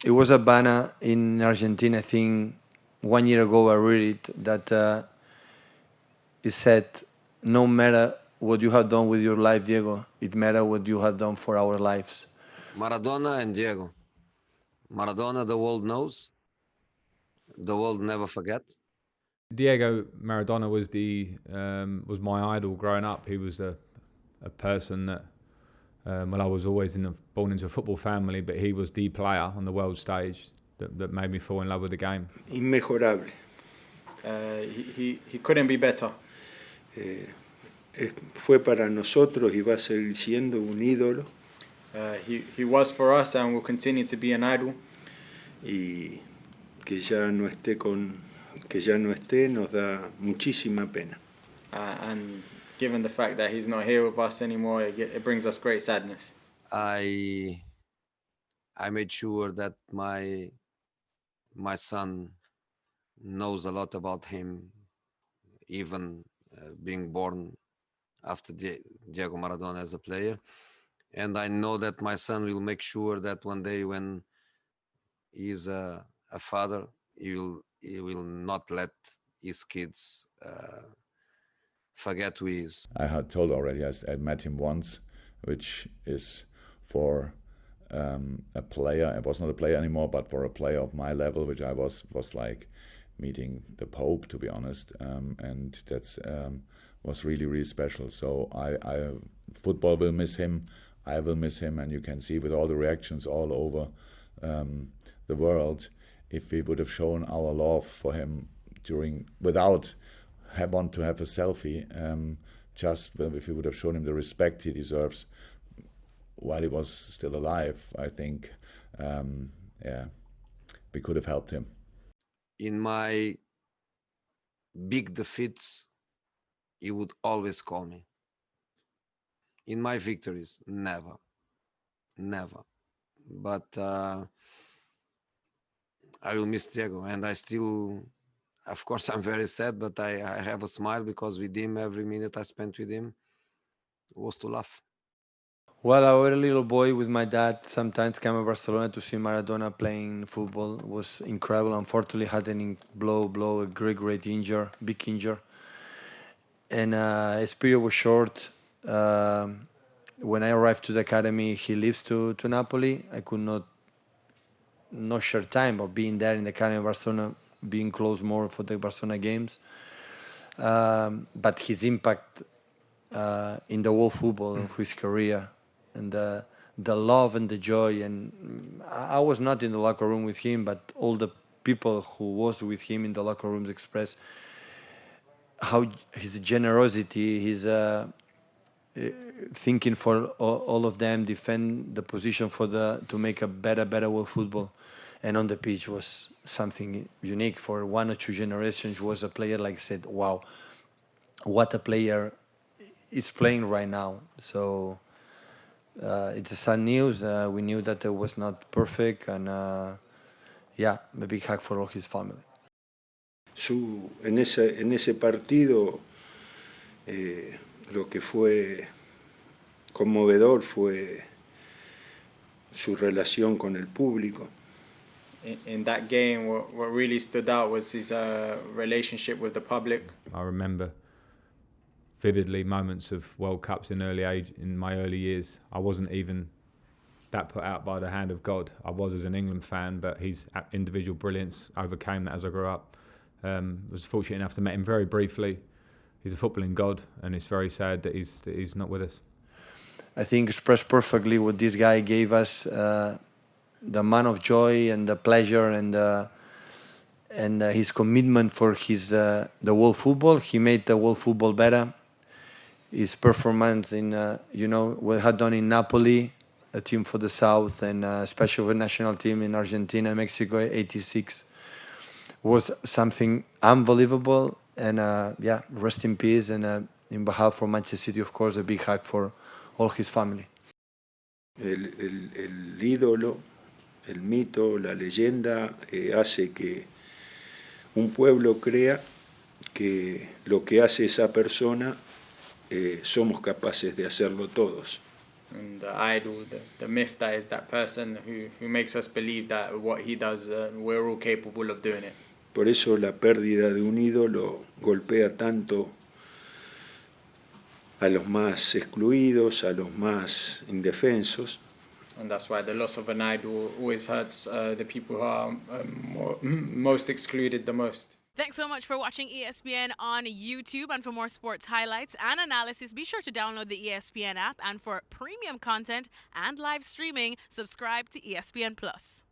It was a banner in Argentina, I think 1 year ago I read it, that it said, no matter what you have done with your life, Diego, it matters what you have done for our lives. Maradona and Diego. Maradona, the world knows. The world never forget. Diego Maradona was my idol growing up. He was a person that, I was always born into a football family, but he was the player on the world stage that made me fall in love with the game. Inmejorable. He couldn't be better. Fue para nosotros y va a seguir siendo un ídolo. He was for us and will continue to be an idol. Y que ya no esté nos da muchísima pena. And given the fact that he's not here with us anymore, it brings us great sadness. I made sure that my son knows a lot about him, even being born after Diego Maradona as a player. And I know that my son will make sure that one day when he is a father, he will not let his kids forget who he is. I had told already, I met him once, which is for a player. I was not a player anymore, but for a player of my level, which I was like meeting the Pope, to be honest, and that's was really, really special. So I football will miss him. I will miss him, and you can see with all the reactions all over the world, if we would have shown our love for him without want to have a selfie, just if we would have shown him the respect he deserves while he was still alive, I think, we could have helped him. In my big defeats, he would always call me. In my victories, never. But I will miss Diego, and I still, of course, I'm very sad, but I have a smile because with him, every minute I spent with him was to laugh. Well, I was a little boy with my dad. Sometimes came to Barcelona to see Maradona playing football. It was incredible. Unfortunately, had a great big injury. And his period was short. When I arrived to the academy, he leaves to Napoli. I could not share time of being there in the academy of Barcelona, being close more for the Barcelona games. But his impact in the world football of his career, and the love and the joy, and I was not in the locker room with him, but all the people who was with him in the locker rooms expressed how his generosity, his thinking for all of them, defend the position to make a better world football, and on the pitch was something unique. For 1 or 2 generations, was a player, like I said, wow, what a player is playing right now. So it's sad news. We knew that it was not perfect, and a big hug for all his family. En ese partido, lo que fue conmovedor fue su relación con el público. In that game, what really stood out was his relationship with the public. I remember vividly moments of World Cups in my early years. I wasn't even that put out by the hand of God. I was as an England fan, but his individual brilliance overcame that as I grew up. Was fortunate enough to meet him very briefly. He's a footballing god, and it's very sad that he's not with us. I think expressed perfectly what this guy gave us, the amount of joy and the pleasure and his commitment for the world football. He made the world football better. His performance in what had done in Napoli, a team for the South, and especially the national team in Argentina, Mexico, '86, was something unbelievable. And rest in peace. And in behalf of Manchester City, of course, a big hug for all his family. El ídolo, el mito, la leyenda hace que un pueblo crea que lo que hace esa persona somos capaces de hacerlo todos. And the idol, the myth that is that person who makes us believe that what he does, we're all capable of doing it. Por eso la pérdida de un ídolo golpea tanto a los más excluidos, a los más indefensos. And that's why the loss of an idol always hurts the people who are most excluded the most. Thanks so much for watching ESPN on YouTube. And for more sports highlights and analysis, be sure to download the ESPN app. And for premium content and live streaming, subscribe to ESPN Plus.